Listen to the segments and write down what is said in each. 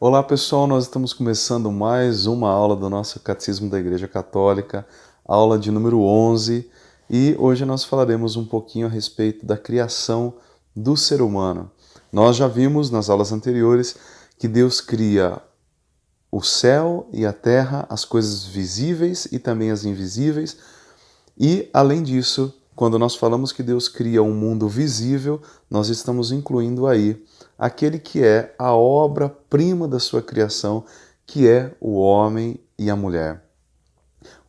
Olá pessoal, nós estamos começando mais uma aula do nosso Catecismo da Igreja Católica, aula de número 11, e hoje nós falaremos um pouquinho a respeito da criação do ser humano. Nós já vimos nas aulas anteriores que Deus cria o céu e a terra, as coisas visíveis e também as invisíveis, e além disso, quando nós falamos que Deus cria um mundo visível, nós estamos incluindo aí aquele que é a obra-prima da sua criação, que é o homem e a mulher.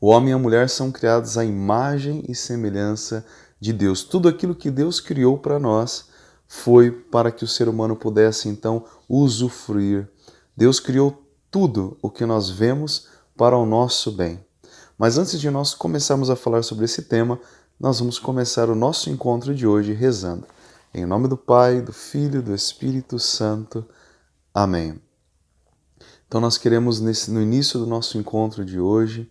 O homem e a mulher são criados à imagem e semelhança de Deus. Tudo aquilo que Deus criou para nós foi para que o ser humano pudesse então usufruir. Deus criou tudo o que nós vemos para o nosso bem. Mas antes de nós começarmos a falar sobre esse tema, nós vamos começar o nosso encontro de hoje rezando. Em nome do Pai, do Filho e do Espírito Santo. Amém. Então nós queremos, no início do nosso encontro de hoje,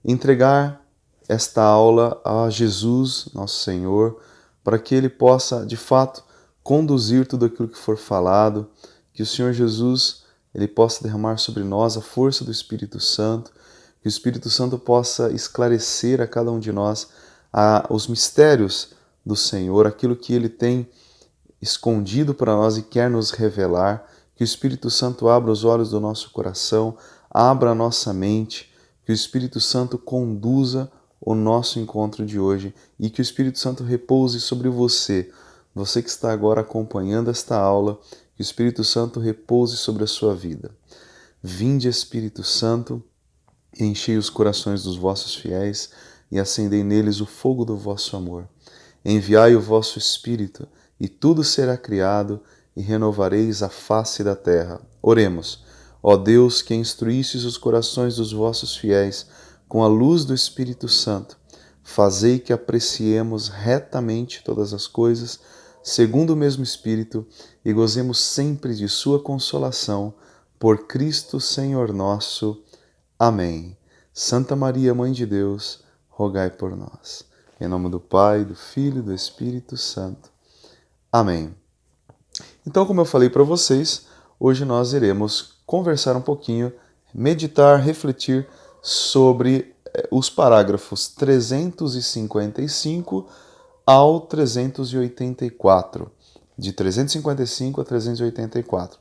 entregar esta aula a Jesus, nosso Senhor, para que Ele possa, de fato, conduzir tudo aquilo que for falado, que o Senhor Jesus Ele possa derramar sobre nós a força do Espírito Santo, que o Espírito Santo possa esclarecer a cada um de nós os mistérios do Senhor, aquilo que Ele tem escondido para nós e quer nos revelar, que o Espírito Santo abra os olhos do nosso coração, abra a nossa mente, que o Espírito Santo conduza o nosso encontro de hoje e que o Espírito Santo repouse sobre você, você que está agora acompanhando esta aula, que o Espírito Santo repouse sobre a sua vida. Vinde, Espírito Santo, enchei os corações dos vossos fiéis e acendei neles o fogo do vosso amor. Enviai o vosso Espírito, e tudo será criado, e renovareis a face da terra. Oremos. Ó Deus, que instruístes os corações dos vossos fiéis com a luz do Espírito Santo, fazei que apreciemos retamente todas as coisas, segundo o mesmo Espírito, e gozemos sempre de sua consolação, por Cristo Senhor nosso. Amém. Santa Maria, Mãe de Deus, rogai por nós. Em nome do Pai, do Filho e do Espírito Santo. Amém. Então, como eu falei para vocês, hoje nós iremos conversar um pouquinho, meditar, refletir sobre os parágrafos 355 ao 384, de 355 a 384.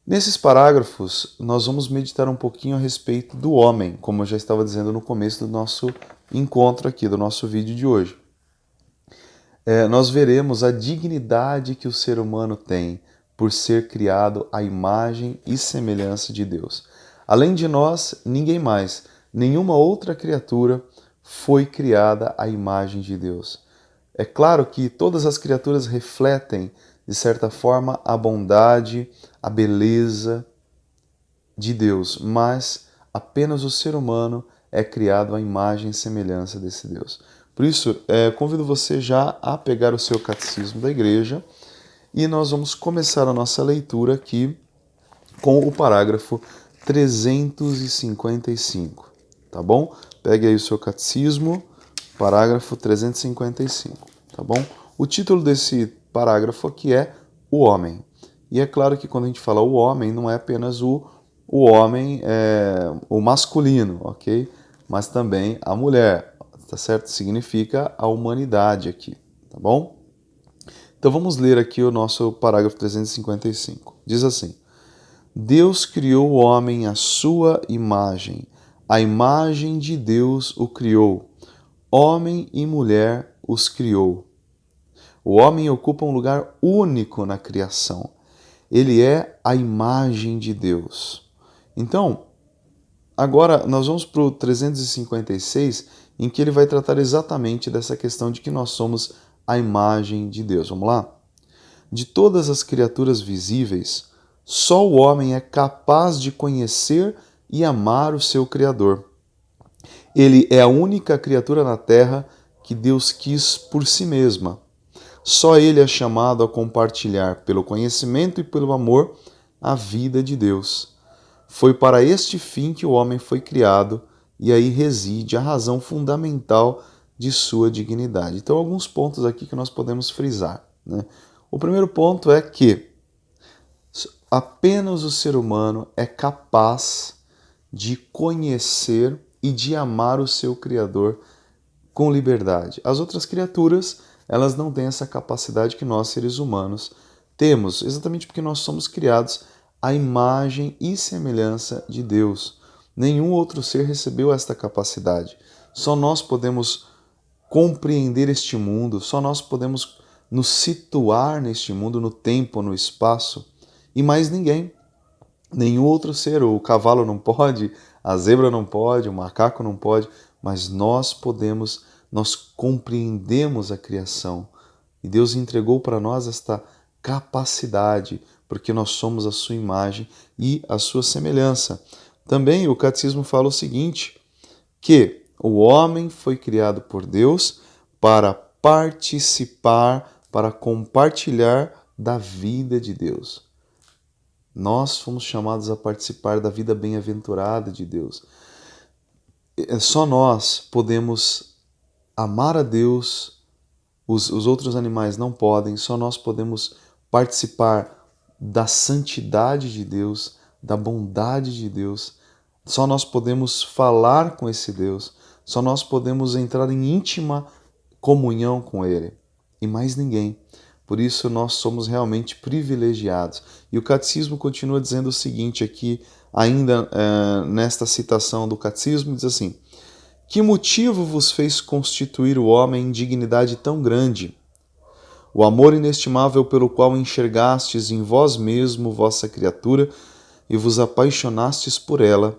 Nesses parágrafos, nós vamos meditar um pouquinho a respeito do homem, como eu já estava dizendo no começo do nosso encontro aqui, do nosso vídeo de hoje. Nós veremos a dignidade que o ser humano tem por ser criado à imagem e semelhança de Deus. Além de nós, ninguém mais, nenhuma outra criatura foi criada à imagem de Deus. É claro que todas as criaturas refletem, de certa forma, a bondade, a beleza de Deus, mas apenas o ser humano é criado à imagem e semelhança desse Deus. Por isso, convido você já a pegar o seu catecismo da igreja e nós vamos começar a nossa leitura aqui com o parágrafo 355, tá bom? Pegue aí o seu catecismo, parágrafo 355, tá bom? O título desse parágrafo aqui é O Homem. E é claro que quando a gente fala o homem, não é apenas o homem, o masculino, ok? Mas também a mulher, tá certo? Significa a humanidade aqui, tá bom? Então vamos ler aqui o nosso parágrafo 355. Diz assim: Deus criou o homem à sua imagem, a imagem de Deus o criou, homem e mulher os criou. O homem ocupa um lugar único na criação. Ele é a imagem de Deus. Então, agora nós vamos para o 356, em que ele vai tratar exatamente dessa questão de que nós somos a imagem de Deus. Vamos lá? De todas as criaturas visíveis, só o homem é capaz de conhecer e amar o seu Criador. Ele é a única criatura na Terra que Deus quis por si mesma. Só ele é chamado a compartilhar, pelo conhecimento e pelo amor, a vida de Deus. Foi para este fim que o homem foi criado, e aí reside a razão fundamental de sua dignidade. Então, alguns pontos aqui que nós podemos frisar, né? O primeiro ponto é que apenas o ser humano é capaz de conhecer e de amar o seu Criador com liberdade. As outras criaturas, elas não têm essa capacidade que nós, seres humanos, temos, exatamente porque nós somos criados à imagem e semelhança de Deus. Nenhum outro ser recebeu esta capacidade. Só nós podemos compreender este mundo, só nós podemos nos situar neste mundo, no tempo, no espaço, e mais ninguém. Nenhum outro ser, o cavalo não pode, a zebra não pode, o macaco não pode, mas nós podemos, nós compreendemos a criação. E Deus entregou para nós esta capacidade, porque nós somos a sua imagem e a sua semelhança. Também o catecismo fala o seguinte, que o homem foi criado por Deus para participar, para compartilhar da vida de Deus. Nós fomos chamados a participar da vida bem-aventurada de Deus. Só nós podemos amar a Deus, os outros animais não podem, só nós podemos participar da santidade de Deus, da bondade de Deus, só nós podemos falar com esse Deus, só nós podemos entrar em íntima comunhão com Ele, e mais ninguém. Por isso nós somos realmente privilegiados. E o catecismo continua dizendo o seguinte aqui, ainda nesta citação do catecismo, diz assim: que motivo vos fez constituir o homem em dignidade tão grande? O amor inestimável pelo qual enxergastes em vós mesmo vossa criatura e vos apaixonastes por ela,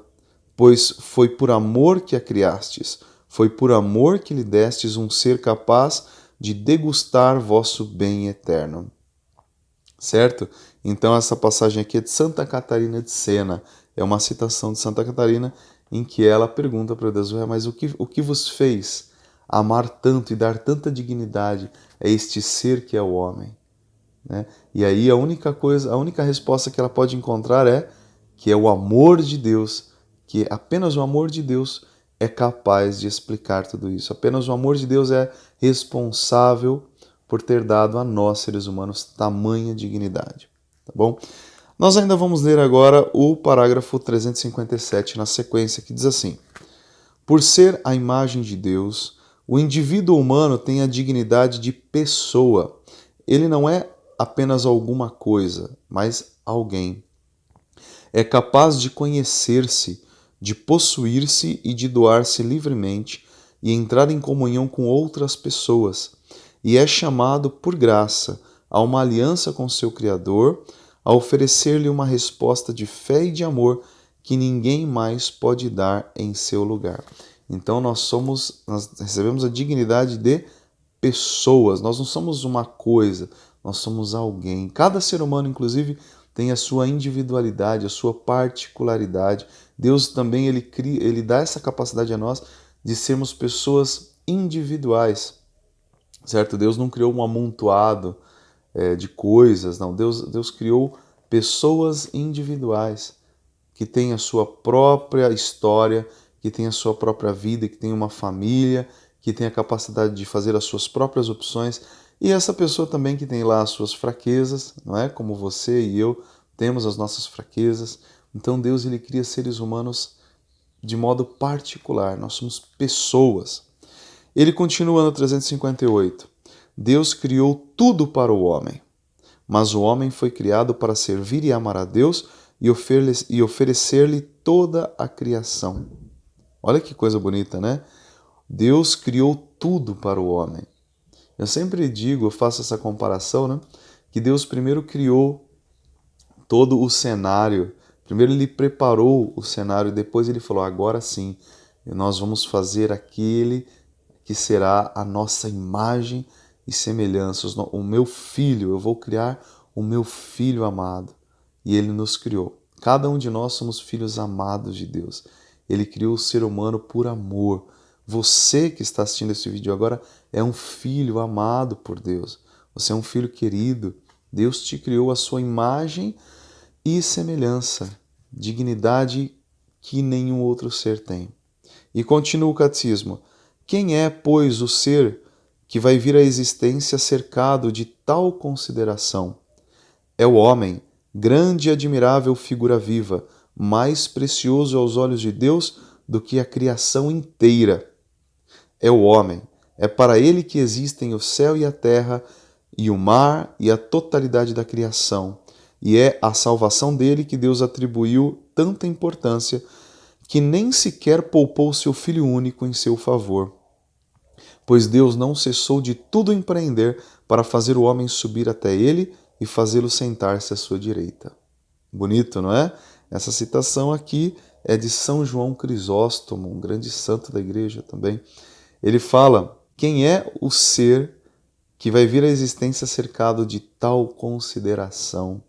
pois foi por amor que a criastes, foi por amor que lhe destes um ser capaz de degustar vosso bem eterno. Certo? Então essa passagem aqui é de Santa Catarina de Sena. É uma citação de Santa Catarina em que ela pergunta para Deus, mas o que vos fez amar tanto e dar tanta dignidade a este ser que é o homem? Né? E aí a única resposta que ela pode encontrar é que é o amor de Deus, que apenas o amor de Deus é capaz de explicar tudo isso. Apenas o amor de Deus é responsável por ter dado a nós, seres humanos, tamanha dignidade. Tá bom? Nós ainda vamos ler agora o parágrafo 357 na sequência, que diz assim: por ser a imagem de Deus, o indivíduo humano tem a dignidade de pessoa. Ele não é apenas alguma coisa, mas alguém. É capaz de conhecer-se, de possuir-se e de doar-se livremente e entrar em comunhão com outras pessoas, e é chamado por graça a uma aliança com seu Criador, a oferecer-lhe uma resposta de fé e de amor que ninguém mais pode dar em seu lugar. Então nós recebemos a dignidade de pessoas, nós não somos uma coisa, nós somos alguém. Cada ser humano, inclusive, tem a sua individualidade, a sua particularidade. Deus também ele dá essa capacidade a nós de sermos pessoas individuais, certo? Deus não criou um amontoado de coisas, não. Deus criou pessoas individuais que têm a sua própria história, que têm a sua própria vida, que têm uma família, que têm a capacidade de fazer as suas próprias opções. E essa pessoa também que tem lá as suas fraquezas, não é? Como você e eu temos as nossas fraquezas. Então Deus ele cria seres humanos de modo particular. Nós somos pessoas. Ele continua no 358. Deus criou tudo para o homem, mas o homem foi criado para servir e amar a Deus e oferecer-lhe toda a criação. Olha que coisa bonita, né? Deus criou tudo para o homem. Eu sempre digo, eu faço essa comparação, né? Que Deus primeiro criou todo o cenário. Primeiro ele preparou o cenário, depois ele falou, agora sim, nós vamos fazer aquele que será a nossa imagem e semelhança. O meu filho, eu vou criar o meu filho amado. E ele nos criou. Cada um de nós somos filhos amados de Deus. Ele criou o ser humano por amor. Você que está assistindo esse vídeo agora é um filho amado por Deus. Você é um filho querido. Deus te criou a sua imagem e semelhança, dignidade que nenhum outro ser tem. E continua o catecismo. Quem é, pois, o ser que vai vir à existência cercado de tal consideração? É o homem grande e admirável figura viva, mais precioso aos olhos de Deus do que a criação inteira. É o homem. É para ele que existem o céu e a terra, e o mar e a totalidade da criação. E é a salvação dele que Deus atribuiu tanta importância que nem sequer poupou seu Filho único em seu favor. Pois Deus não cessou de tudo empreender para fazer o homem subir até ele e fazê-lo sentar-se à sua direita. Bonito, não é? Essa citação aqui é de São João Crisóstomo, um grande santo da igreja também. Ele fala: quem é o ser que vai vir à existência cercado de tal consideração?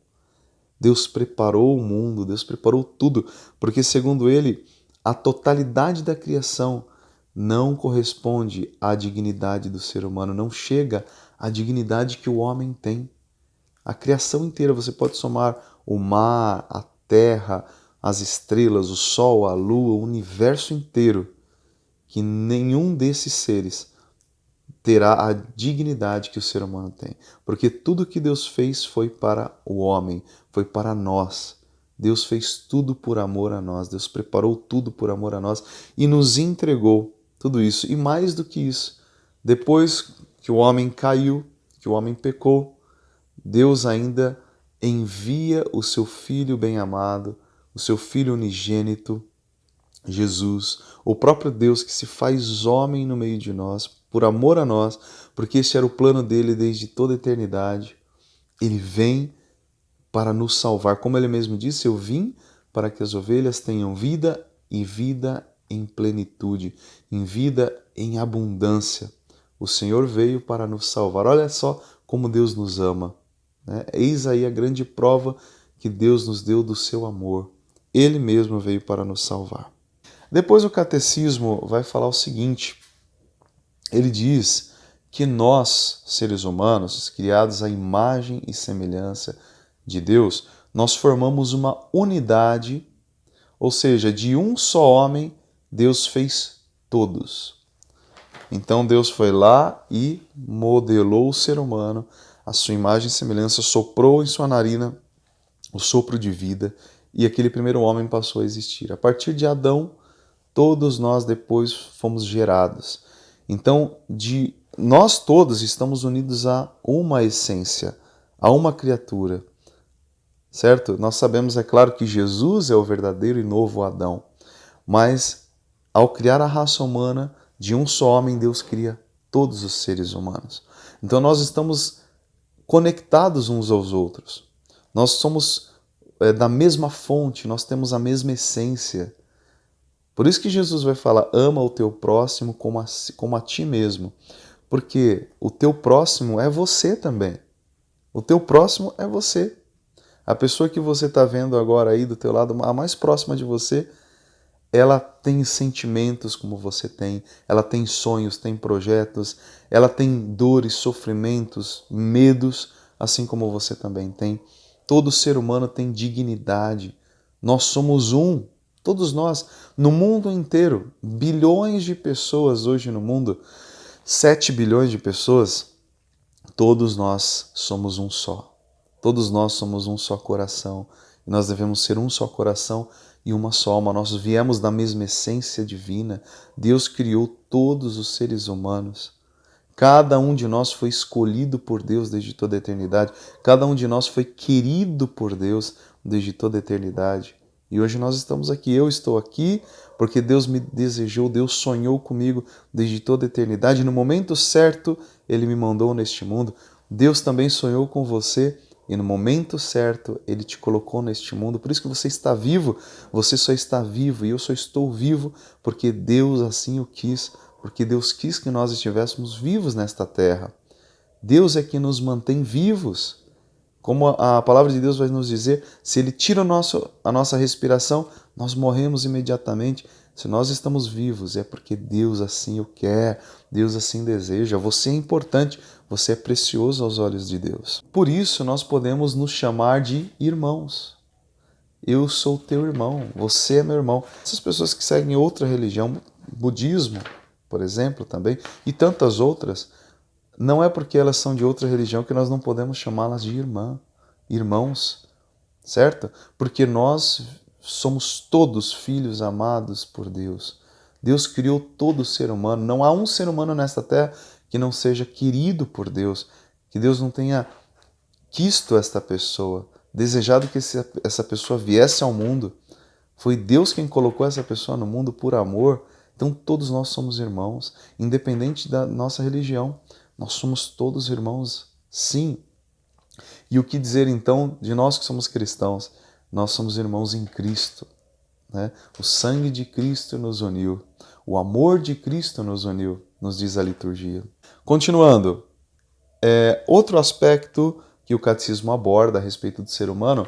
Deus preparou o mundo, Deus preparou tudo, porque, segundo ele, a totalidade da criação não corresponde à dignidade do ser humano, não chega à dignidade que o homem tem. A criação inteira, você pode somar o mar, a terra, as estrelas, o sol, a lua, o universo inteiro, que nenhum desses seres terá a dignidade que o ser humano tem. Porque tudo que Deus fez foi para o homem, foi para nós. Deus fez tudo por amor a nós, Deus preparou tudo por amor a nós e nos entregou tudo isso. E mais do que isso, depois que o homem caiu, que o homem pecou, Deus ainda envia o seu Filho bem-amado, o seu Filho unigênito, Jesus, o próprio Deus que se faz homem no meio de nós, por amor a nós, porque esse era o plano dele desde toda a eternidade. Ele vem para nos salvar. Como ele mesmo disse, eu vim para que as ovelhas tenham vida e vida em plenitude, em vida em abundância. O Senhor veio para nos salvar. Olha só como Deus nos ama, né? Eis aí a grande prova que Deus nos deu do seu amor. Ele mesmo veio para nos salvar. Depois o catecismo vai falar o seguinte, ele diz que nós, seres humanos, criados à imagem e semelhança de Deus, nós formamos uma unidade, ou seja, de um só homem, Deus fez todos. Então Deus foi lá e modelou o ser humano, a sua imagem e semelhança, soprou em sua narina o sopro de vida e aquele primeiro homem passou a existir. A partir de Adão, todos nós depois fomos gerados. Então, nós todos estamos unidos a uma essência, a uma criatura, certo? Nós sabemos, é claro, que Jesus é o verdadeiro e novo Adão, mas ao criar a raça humana, de um só homem, Deus cria todos os seres humanos. Então nós estamos conectados uns aos outros. Nós somos da mesma fonte, nós temos a mesma essência. Por isso que Jesus vai falar, ama o teu próximo como a ti mesmo. Porque o teu próximo é você também. O teu próximo é você. A pessoa que você está vendo agora aí do teu lado, a mais próxima de você, ela tem sentimentos como você tem, ela tem sonhos, tem projetos, ela tem dores, sofrimentos, medos, assim como você também tem. Todo ser humano tem dignidade. Nós somos um, todos nós, no mundo inteiro, bilhões de pessoas hoje no mundo, 7 bilhões de pessoas, todos nós somos um só. Todos nós somos um só coração. E nós devemos ser um só coração e uma só alma. Nós viemos da mesma essência divina. Deus criou todos os seres humanos. Cada um de nós foi escolhido por Deus desde toda a eternidade. Cada um de nós foi querido por Deus desde toda a eternidade. E hoje nós estamos aqui. Eu estou aqui porque Deus me desejou, Deus sonhou comigo desde toda a eternidade. No momento certo, Ele me mandou neste mundo. Deus também sonhou com você e no momento certo Ele te colocou neste mundo. Por isso que você está vivo, você só está vivo e eu só estou vivo porque Deus assim o quis, porque Deus quis que nós estivéssemos vivos nesta terra. Deus é que nos mantém vivos. Como a palavra de Deus vai nos dizer, se Ele tira a nossa respiração, nós morremos imediatamente. Se nós estamos vivos, é porque Deus assim o quer, Deus assim deseja. Você é importante, você é precioso aos olhos de Deus. Por isso, nós podemos nos chamar de irmãos. Eu sou teu irmão, você é meu irmão. Essas pessoas que seguem outra religião, budismo, por exemplo, também, e tantas outras, não é porque elas são de outra religião que nós não podemos chamá-las de irmãos. certo? Porque nós somos todos filhos amados por Deus. Deus criou todo ser humano. Não há um ser humano nesta terra que não seja querido por Deus, que Deus não tenha quisto esta pessoa, desejado que essa pessoa viesse ao mundo. Foi Deus quem colocou essa pessoa no mundo por amor. Então todos nós somos irmãos, independente da nossa religião. Nós somos todos irmãos, sim. E o que dizer então de nós que somos cristãos? Nós somos irmãos em Cristo, né? O sangue de Cristo nos uniu, o amor de Cristo nos uniu, nos diz a liturgia. Continuando, outro aspecto que o catecismo aborda a respeito do ser humano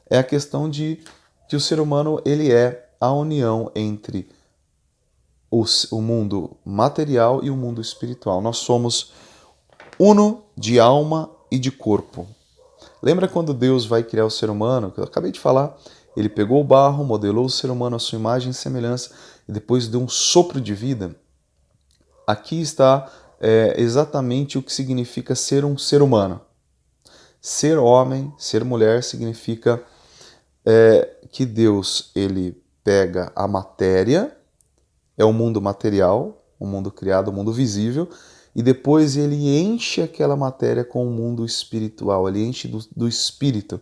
é a questão de que o ser humano ele é a união entre o mundo material e o mundo espiritual. Nós somos uno de alma e de corpo. Lembra quando Deus vai criar o ser humano, que eu acabei de falar? Ele pegou o barro, modelou o ser humano à sua imagem e semelhança e depois deu um sopro de vida. Aqui está exatamente o que significa ser um ser humano. Ser homem, ser mulher significa que Deus ele pega a matéria, é o mundo material, o mundo criado, o mundo visível, e depois ele enche aquela matéria com o mundo espiritual, ele enche do espírito.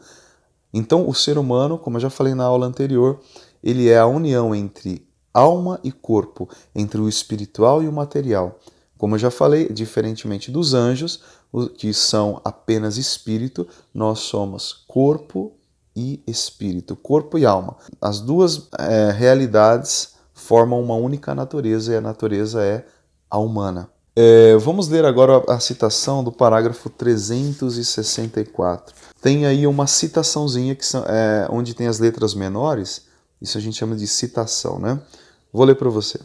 Então o ser humano, como eu já falei na aula anterior, ele é a união entre alma e corpo, entre o espiritual e o material. Como eu já falei, diferentemente dos anjos, que são apenas espírito, nós somos corpo e espírito, corpo e alma. As duas realidades formam uma única natureza e a natureza é a humana. Vamos ler agora a citação do parágrafo 364. Tem aí uma citaçãozinha que onde tem as letras menores, isso a gente chama de citação, né? Vou ler para você.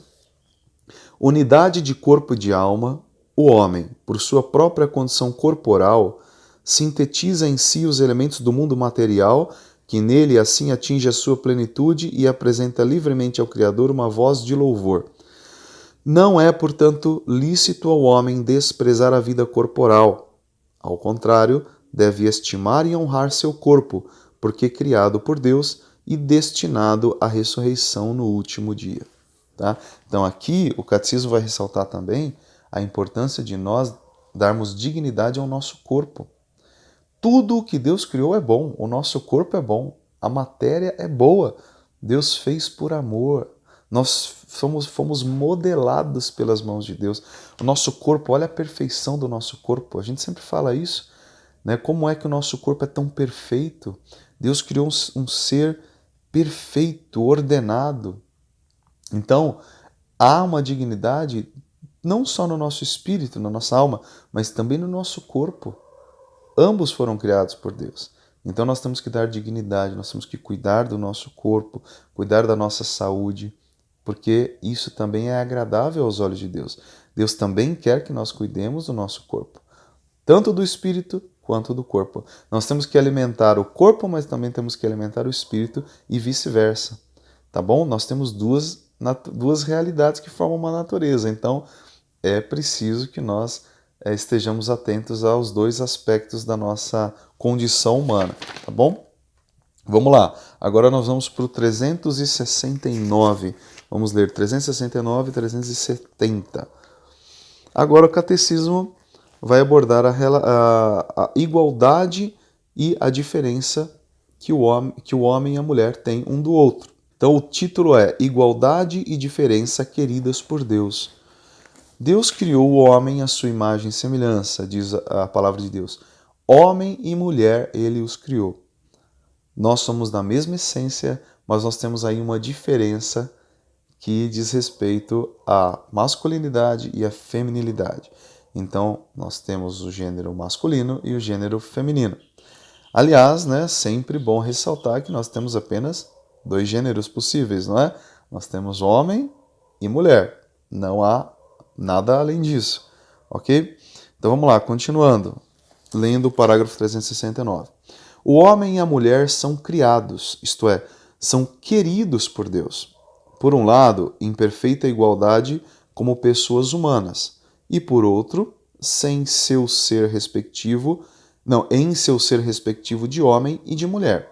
Unidade de corpo e de alma, o homem, por sua própria condição corporal, sintetiza em si os elementos do mundo material, que nele assim atinge a sua plenitude e apresenta livremente ao Criador uma voz de louvor. Não é, portanto, lícito ao homem desprezar a vida corporal. Ao contrário, deve estimar e honrar seu corpo, porque criado por Deus e destinado à ressurreição no último dia. Tá? Então aqui o catecismo vai ressaltar também a importância de nós darmos dignidade ao nosso corpo. Tudo o que Deus criou é bom, o nosso corpo é bom, a matéria é boa. Deus fez por amor. Nós fomos modelados pelas mãos de Deus. O nosso corpo, olha a perfeição do nosso corpo. A gente sempre fala isso, né? Como é que o nosso corpo é tão perfeito? Deus criou um ser perfeito, ordenado. Então, há uma dignidade não só no nosso espírito, na nossa alma, mas também no nosso corpo. Ambos foram criados por Deus. Então nós temos que dar dignidade, nós temos que cuidar do nosso corpo, cuidar da nossa saúde, porque isso também é agradável aos olhos de Deus. Deus também quer que nós cuidemos do nosso corpo, tanto do espírito quanto do corpo. Nós temos que alimentar o corpo, mas também temos que alimentar o espírito e vice-versa. Tá bom? Nós temos duas realidades que formam uma natureza, então é preciso que nós estejamos atentos aos dois aspectos da nossa condição humana, tá bom? Vamos lá, agora nós vamos para o 369. Vamos ler 369 e 370. Agora o catecismo vai abordar a igualdade e a diferença que o homem e a mulher têm um do outro. Então o título é Igualdade e Diferença Queridas por Deus. Deus criou o homem à sua imagem e semelhança, diz a palavra de Deus. Homem e mulher ele os criou. Nós somos da mesma essência, mas nós temos aí uma diferença que diz respeito à masculinidade e à feminilidade. Então, nós temos o gênero masculino e o gênero feminino. Aliás, né, sempre bom ressaltar que nós temos apenas dois gêneros possíveis, não é? Nós temos homem e mulher. Não há nada além disso, ok? Então vamos lá, continuando, lendo o parágrafo 369. O homem e a mulher são criados, isto é, são queridos por Deus. Por um lado, em perfeita igualdade como pessoas humanas, e por outro, em seu ser respectivo de homem e de mulher.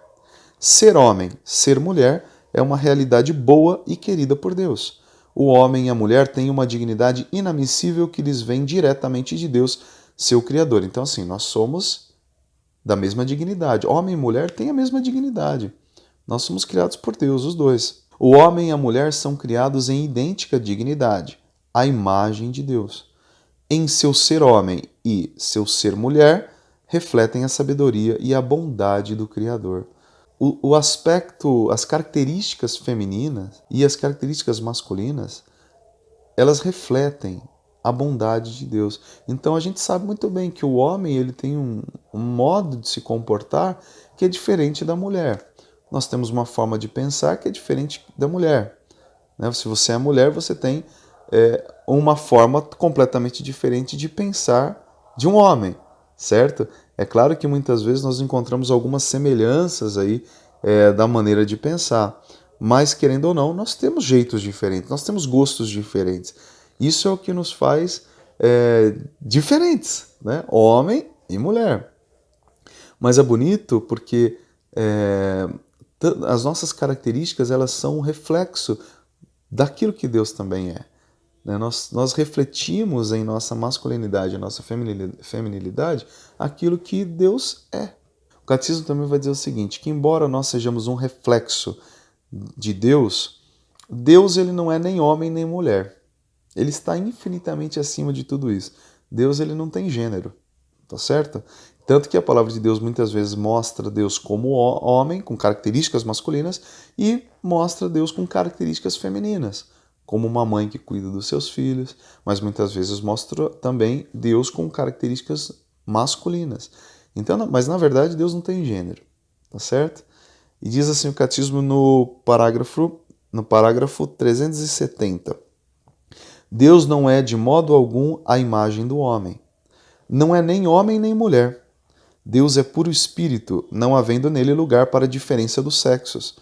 Ser homem, ser mulher é uma realidade boa e querida por Deus. O homem e a mulher têm uma dignidade inadmissível que lhes vem diretamente de Deus, seu Criador. Então, assim, nós somos da mesma dignidade. Homem e mulher têm a mesma dignidade. Nós somos criados por Deus, os dois. O homem e a mulher são criados em idêntica dignidade, à imagem de Deus. Em seu ser homem e seu ser mulher, refletem a sabedoria e a bondade do Criador. O aspecto, as características femininas e as características masculinas, elas refletem a bondade de Deus. Então a gente sabe muito bem que o homem ele tem um modo de se comportar que é diferente da mulher. Nós temos uma forma de pensar que é diferente da mulher. Né? Se você é mulher, você tem uma forma completamente diferente de pensar de um homem, certo? É claro que muitas vezes nós encontramos algumas semelhanças aí da maneira de pensar, mas querendo ou não, nós temos jeitos diferentes, nós temos gostos diferentes. Isso é o que nos faz diferentes, né? Homem e mulher. Mas é bonito porque as nossas características elas são um reflexo daquilo que Deus também é. Né? Nós refletimos em nossa masculinidade, em nossa feminilidade, aquilo que Deus é. O catecismo também vai dizer o seguinte, que embora nós sejamos um reflexo de Deus, Deus ele não é nem homem nem mulher. Ele está infinitamente acima de tudo isso. Deus ele não tem gênero, tá certo? Tanto que a palavra de Deus muitas vezes mostra Deus como homem, com características masculinas, e mostra Deus com características femininas, como uma mãe que cuida dos seus filhos, mas muitas vezes mostra também Deus com características masculinas. Então, mas na verdade Deus não tem gênero, tá certo? E diz assim o catecismo no parágrafo 370. Deus não é de modo algum a imagem do homem. Não é nem homem nem mulher. Deus é puro espírito, não havendo nele lugar para a diferença dos sexos.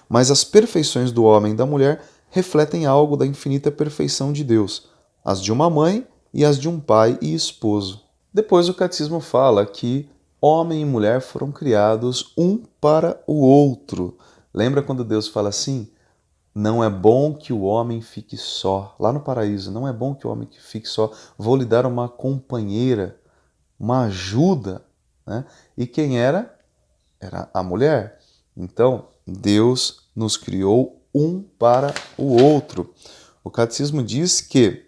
Mas as perfeições do homem e da mulher refletem algo da infinita perfeição de Deus, as de uma mãe e as de um pai e esposo. Depois o catecismo fala que homem e mulher foram criados um para o outro. Lembra quando Deus fala assim? Não é bom que o homem fique só. Lá no paraíso, não é bom que o homem fique só. Vou lhe dar uma companheira, uma ajuda. Né? E quem era? Era a mulher. Então, Deus nos criou um para o outro. O catecismo diz que,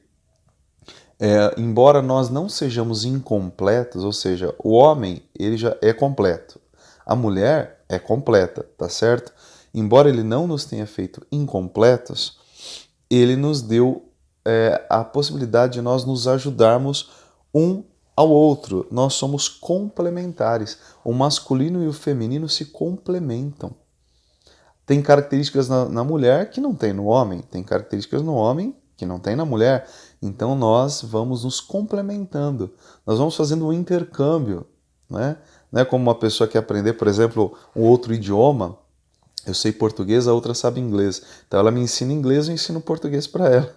embora nós não sejamos incompletos, ou seja, o homem ele já é completo, a mulher é completa, tá certo? Embora ele não nos tenha feito incompletos, ele nos deu a possibilidade de nós nos ajudarmos um ao outro. Nós somos complementares. O masculino e o feminino se complementam. Tem características na mulher que não tem no homem, tem características no homem que não tem na mulher. Então nós vamos nos complementando, nós vamos fazendo um intercâmbio. Né? Não é como uma pessoa que aprender, por exemplo, um outro idioma. Eu sei português, a outra sabe inglês. Então ela me ensina inglês, eu ensino português para ela.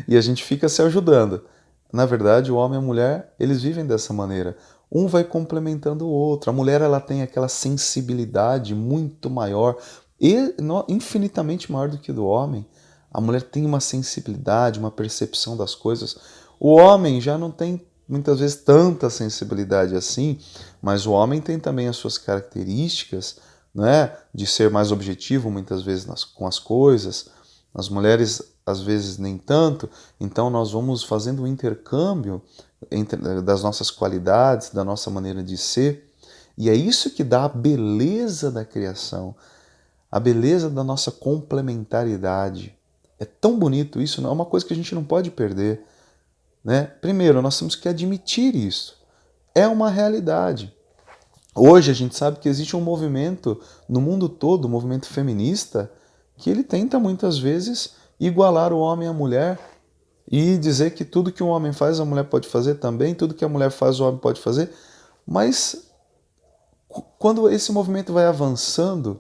E a gente fica se ajudando. Na verdade, o homem e a mulher, eles vivem dessa maneira. Um vai complementando o outro. A mulher ela tem aquela sensibilidade muito maior, e infinitamente maior do que do homem. A mulher tem uma sensibilidade, uma percepção das coisas. O homem já não tem muitas vezes tanta sensibilidade assim, mas o homem tem também as suas características, né, de ser mais objetivo muitas vezes com as coisas. As mulheres às vezes nem tanto, então nós vamos fazendo um intercâmbio das nossas qualidades, da nossa maneira de ser, e é isso que dá a beleza da criação, a beleza da nossa complementaridade. É tão bonito isso, é uma coisa que a gente não pode perder. Né? Primeiro, nós temos que admitir isso. É uma realidade. Hoje a gente sabe que existe um movimento no mundo todo, um movimento feminista, que ele tenta muitas vezes igualar o homem à mulher e dizer que tudo que um homem faz a mulher pode fazer também, tudo que a mulher faz o homem pode fazer. Mas quando esse movimento vai avançando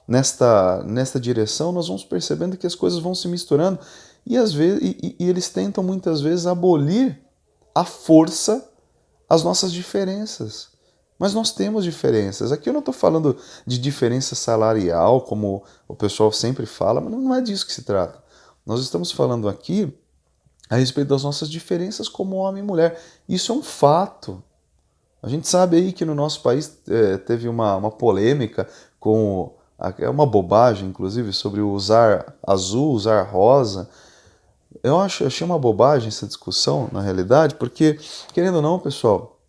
nesta direção, nós vamos percebendo que as coisas vão se misturando e, às vezes, e eles tentam muitas vezes abolir à força as nossas diferenças. Mas nós temos diferenças. Aqui eu não estou falando de diferença salarial, como o pessoal sempre fala, mas não é disso que se trata. Nós estamos falando aqui a respeito das nossas diferenças como homem e mulher. Isso é um fato. A gente sabe aí que no nosso país teve uma polêmica com. É uma bobagem, inclusive, sobre o usar azul, usar rosa. Achei uma bobagem essa discussão, na realidade, porque, querendo ou não, pessoal,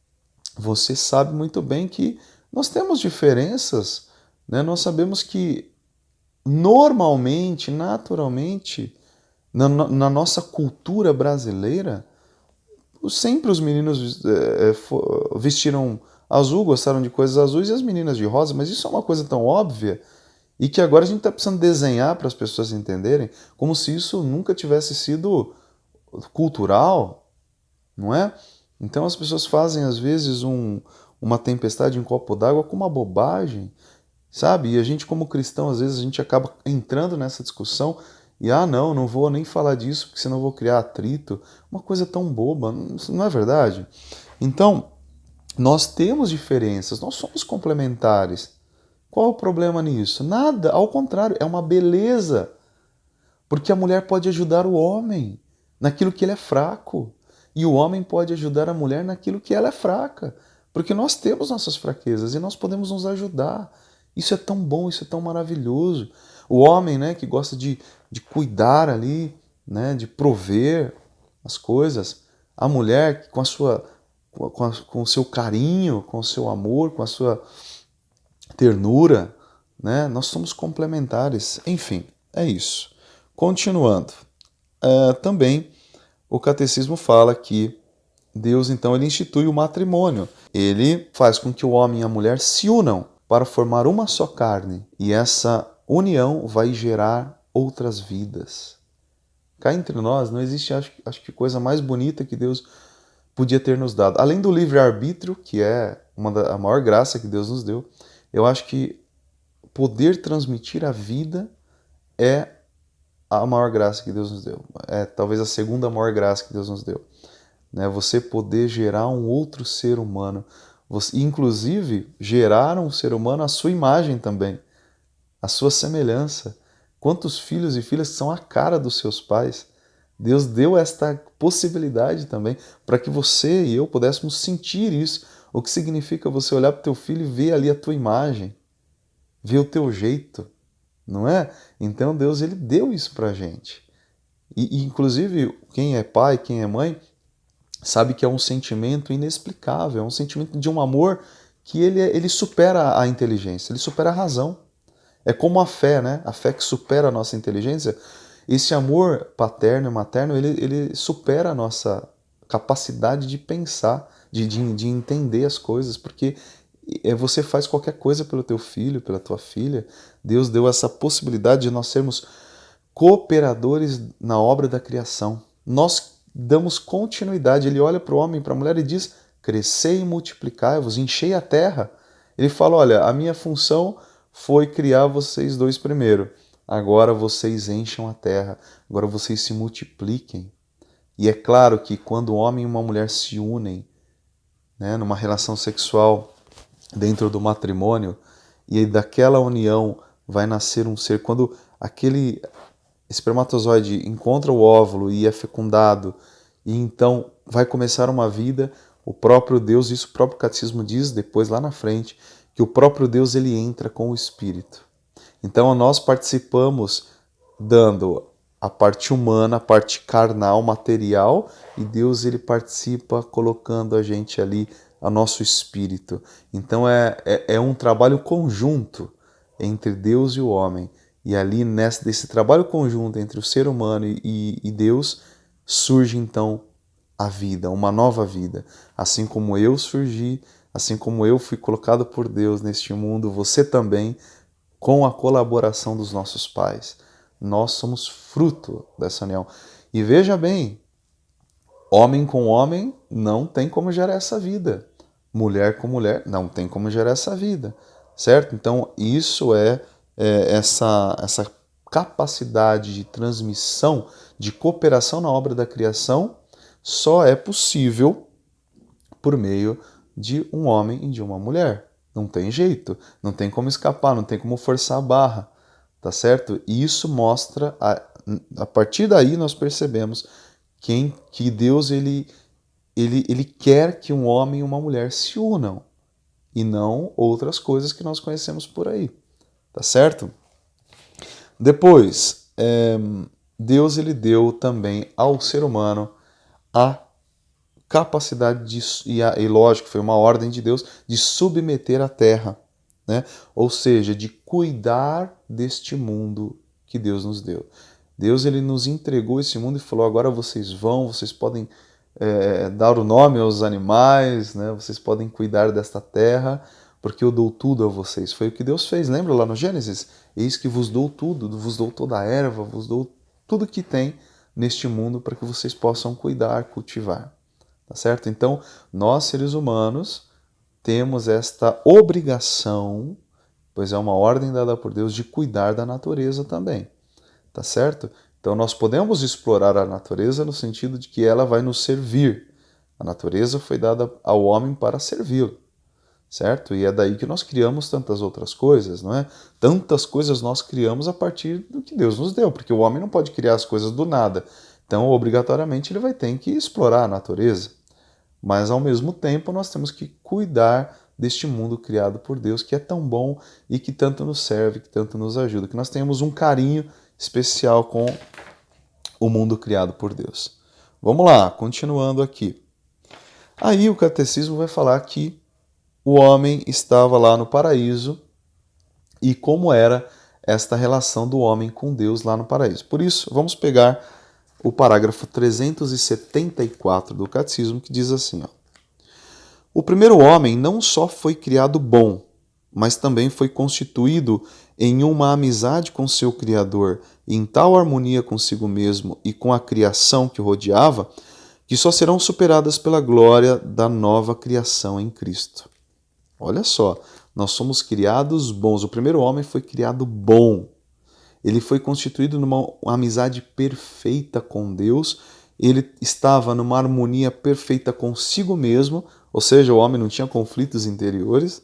você sabe muito bem que nós temos diferenças, né? Nós sabemos que normalmente, naturalmente, na nossa cultura brasileira, sempre os meninos vestiram azul, gostaram de coisas azuis e as meninas de rosa, mas isso é uma coisa tão óbvia e que agora a gente está precisando desenhar para as pessoas entenderem, como se isso nunca tivesse sido cultural, não é? Então as pessoas fazem às vezes uma tempestade em copo d'água com uma bobagem, sabe? E a gente como cristão às vezes a gente acaba entrando nessa discussão e não vou nem falar disso porque senão eu vou criar atrito. Uma coisa tão boba, não é verdade? Então, nós temos diferenças, nós somos complementares. Qual é o problema nisso? Nada, ao contrário, é uma beleza. Porque a mulher pode ajudar o homem naquilo que ele é fraco. E o homem pode ajudar a mulher naquilo que ela é fraca. Porque nós temos nossas fraquezas e nós podemos nos ajudar. Isso é tão bom, isso é tão maravilhoso. O homem, né, que gosta de cuidar ali, né, de prover as coisas. A mulher com a sua, com o seu carinho, com o seu amor, com a sua ternura, né? Nós somos complementares. Enfim, é isso. Continuando, também o catecismo fala que Deus, então, ele institui o matrimônio. Ele faz com que o homem e a mulher se unam para formar uma só carne. E essa união vai gerar outras vidas. Cá entre nós, não existe, acho que coisa mais bonita que Deus podia ter nos dado. Além do livre-arbítrio, que é a maior graça que Deus nos deu, eu acho que poder transmitir a vida é a maior graça que Deus nos deu. É talvez a segunda maior graça que Deus nos deu. Né? Você poder gerar um outro ser humano. Você, inclusive, gerar um ser humano à sua imagem também, à sua semelhança. Quantos filhos e filhas são a cara dos seus pais? Deus deu esta possibilidade também para que você e eu pudéssemos sentir isso. O que significa você olhar para o teu filho e ver ali a tua imagem, ver o teu jeito, não é? Então Deus ele deu isso para a gente. E inclusive quem é pai, quem é mãe, sabe que é um sentimento inexplicável, é um sentimento de um amor que ele supera a inteligência, ele supera a razão. É como a fé, né? A fé que supera a nossa inteligência. Esse amor paterno e materno, ele supera a nossa capacidade de pensar, de entender as coisas, porque você faz qualquer coisa pelo teu filho, pela tua filha. Deus deu essa possibilidade de nós sermos cooperadores na obra da criação. Nós damos continuidade. Ele olha para o homem e para a mulher e diz: crescei e multiplicai-vos, enchei a terra. Ele fala: olha, a minha função foi criar vocês dois primeiro. Agora vocês encham a terra, agora vocês se multipliquem. E é claro que quando o homem e uma mulher se unem, né, numa relação sexual dentro do matrimônio, e daquela união vai nascer um ser. Quando aquele espermatozoide encontra o óvulo e é fecundado, e então vai começar uma vida, o próprio Deus, isso o próprio catecismo diz depois lá na frente, que o próprio Deus ele entra com o Espírito. Então nós participamos dando a parte humana, a parte carnal, material, e Deus ele participa colocando a gente ali, a nosso espírito. Então é um trabalho conjunto entre Deus e o homem. E ali desse trabalho conjunto entre o ser humano e Deus, surge então a vida, uma nova vida. Assim como eu surgi, assim como eu fui colocado por Deus neste mundo, você também, com a colaboração dos nossos pais. Nós somos fruto dessa união. E veja bem, homem com homem não tem como gerar essa vida. Mulher com mulher não tem como gerar essa vida. Certo? Então, isso essa capacidade de transmissão, de cooperação na obra da criação, só é possível por meio de um homem e de uma mulher. Não tem jeito, não tem como escapar, não tem como forçar a barra, tá certo? E isso mostra, a partir daí nós percebemos que Deus ele quer que um homem e uma mulher se unam e não outras coisas que nós conhecemos por aí, tá certo? Depois, Deus ele deu também ao ser humano a capacidade e lógico, foi uma ordem de Deus, de submeter a terra, né? Ou seja, de cuidar deste mundo que Deus nos deu. Deus ele nos entregou esse mundo e falou, agora vocês podem dar o nome aos animais, né? Vocês podem cuidar desta terra, porque eu dou tudo a vocês. Foi o que Deus fez, lembra lá no Gênesis? Eis que vos dou tudo, vos dou toda a erva, vos dou tudo que tem neste mundo para que vocês possam cuidar, cultivar. Tá certo? Então, nós seres humanos temos esta obrigação, pois é uma ordem dada por Deus, de cuidar da natureza também. Tá certo? Então, nós podemos explorar a natureza no sentido de que ela vai nos servir. A natureza foi dada ao homem para servi-lo, certo? E é daí que nós criamos tantas outras coisas, não é? Tantas coisas nós criamos a partir do que Deus nos deu, porque o homem não pode criar as coisas do nada. Então, obrigatoriamente, ele vai ter que explorar a natureza. Mas, ao mesmo tempo, nós temos que cuidar deste mundo criado por Deus, que é tão bom e que tanto nos serve, que tanto nos ajuda, que nós tenhamos um carinho especial com o mundo criado por Deus. Vamos lá, continuando aqui. Aí o catecismo vai falar que o homem estava lá no paraíso e como era esta relação do homem com Deus lá no paraíso. Por isso, vamos pegar o parágrafo 374 do Catecismo, que diz assim, ó: o primeiro homem não só foi criado bom, mas também foi constituído em uma amizade com seu Criador e em tal harmonia consigo mesmo e com a criação que o rodeava, que só serão superadas pela glória da nova criação em Cristo. Olha só, nós somos criados bons. O primeiro homem foi criado bom. Ele foi constituído numa amizade perfeita com Deus, ele estava numa harmonia perfeita consigo mesmo, ou seja, o homem não tinha conflitos interiores,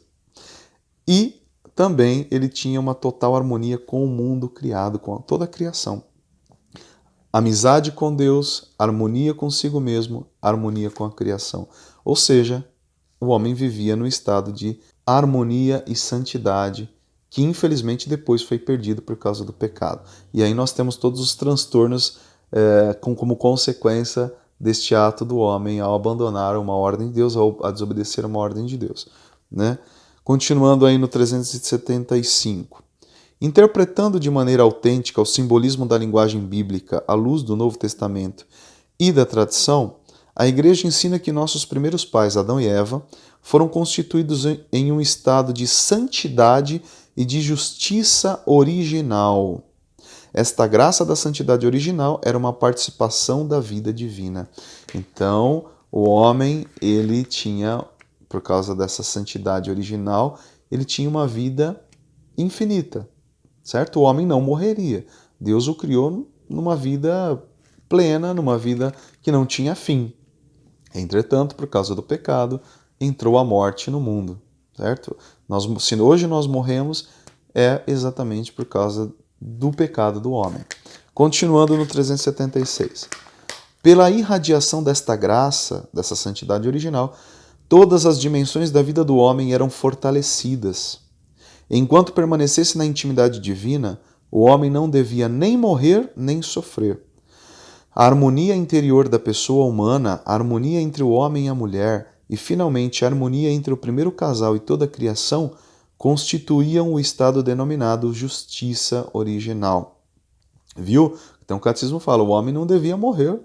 e também ele tinha uma total harmonia com o mundo criado, com toda a criação. Amizade com Deus, harmonia consigo mesmo, harmonia com a criação. Ou seja, o homem vivia no estado de harmonia e santidade, que infelizmente depois foi perdido por causa do pecado. E aí nós temos todos os transtornos como consequência deste ato do homem ao abandonar uma ordem de Deus, ao desobedecer uma ordem de Deus, né? Continuando aí no 375. Interpretando de maneira autêntica o simbolismo da linguagem bíblica à luz do Novo Testamento e da tradição, a Igreja ensina que nossos primeiros pais, Adão e Eva, foram constituídos em um estado de santidade e de justiça original. Esta graça da santidade original era uma participação da vida divina. Então, o homem, ele tinha, por causa dessa santidade original, ele tinha uma vida infinita, certo? O homem não morreria. Deus o criou numa vida plena, numa vida que não tinha fim. Entretanto, por causa do pecado, entrou a morte no mundo, certo? Se hoje nós morremos, é exatamente por causa do pecado do homem. Continuando no 376. Pela irradiação desta graça, dessa santidade original, todas as dimensões da vida do homem eram fortalecidas. Enquanto permanecesse na intimidade divina, o homem não devia nem morrer nem sofrer. A harmonia interior da pessoa humana, a harmonia entre o homem e a mulher, e finalmente a harmonia entre o primeiro casal e toda a criação, constituíam o estado denominado justiça original. Viu? Então o catecismo fala, o homem não devia morrer,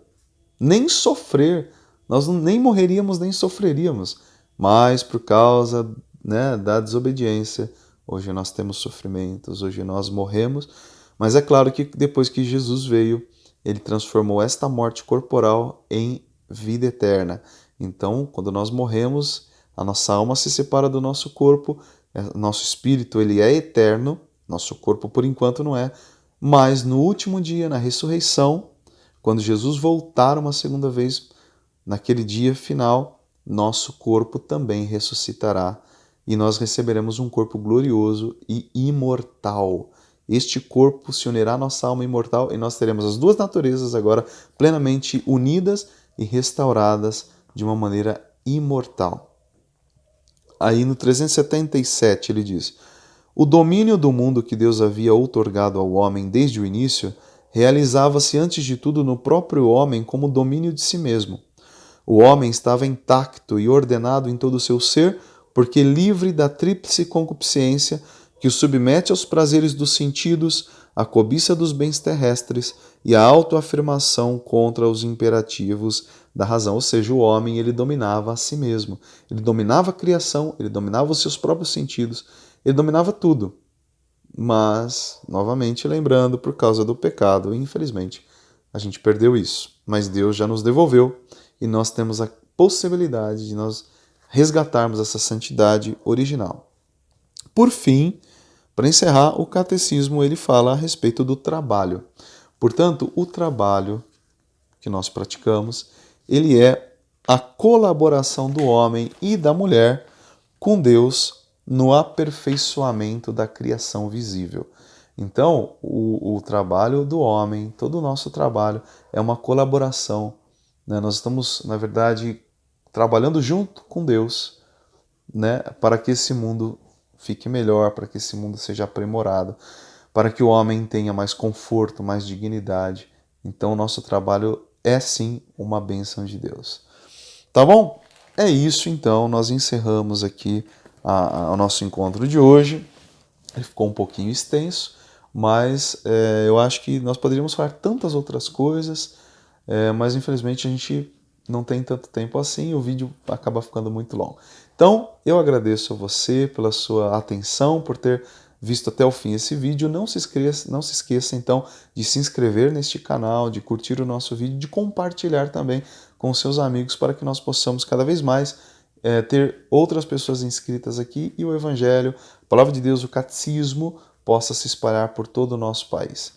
nem sofrer. Nós nem morreríamos, nem sofreríamos. Mas por causa, da desobediência, hoje nós temos sofrimentos, hoje nós morremos. Mas é claro que depois que Jesus veio, ele transformou esta morte corporal em vida eterna. Então, quando nós morremos, a nossa alma se separa do nosso corpo, nosso espírito ele é eterno, nosso corpo por enquanto não é, mas no último dia, na ressurreição, quando Jesus voltar uma segunda vez, naquele dia final, nosso corpo também ressuscitará e nós receberemos um corpo glorioso e imortal. Este corpo se unirá à nossa alma imortal e nós teremos as duas naturezas agora plenamente unidas e restauradas de uma maneira imortal. Aí no 377 ele diz: o domínio do mundo que Deus havia outorgado ao homem desde o início realizava-se antes de tudo no próprio homem como domínio de si mesmo. O homem estava intacto e ordenado em todo o seu ser, porque livre da tríplice concupiscência que o submete aos prazeres dos sentidos, à cobiça dos bens terrestres e à autoafirmação contra os imperativos da razão. Ou seja, o homem ele dominava a si mesmo. Ele dominava a criação, ele dominava os seus próprios sentidos, ele dominava tudo. Mas, novamente lembrando, por causa do pecado, infelizmente, a gente perdeu isso. Mas Deus já nos devolveu e nós temos a possibilidade de nós resgatarmos essa santidade original. Por fim, para encerrar, o catecismo ele fala a respeito do trabalho. Portanto, o trabalho que nós praticamos, ele é a colaboração do homem e da mulher com Deus no aperfeiçoamento da criação visível. Então, o trabalho do homem, todo o nosso trabalho é uma colaboração, né? Nós estamos, na verdade, trabalhando junto com Deus, né? Para que esse mundo fique melhor, para que esse mundo seja aprimorado, para que o homem tenha mais conforto, mais dignidade. Então, o nosso trabalho é sim uma bênção de Deus. Tá bom? É isso então, nós encerramos aqui o nosso encontro de hoje. Ele ficou um pouquinho extenso, mas eu acho que nós poderíamos falar tantas outras coisas, mas infelizmente a gente não tem tanto tempo assim e o vídeo acaba ficando muito longo. Então, eu agradeço a você pela sua atenção, por ter visto até o fim esse vídeo. Não se esqueça então de se inscrever neste canal, de curtir o nosso vídeo, de compartilhar também com seus amigos para que nós possamos cada vez mais ter outras pessoas inscritas aqui e o Evangelho, a Palavra de Deus, o Catecismo, possa se espalhar por todo o nosso país.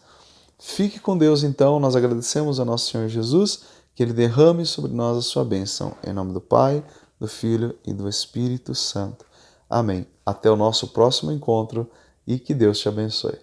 Fique com Deus então, nós agradecemos a nosso Senhor Jesus, que Ele derrame sobre nós a sua bênção. Em nome do Pai, do Filho e do Espírito Santo. Amém. Até o nosso próximo encontro e que Deus te abençoe.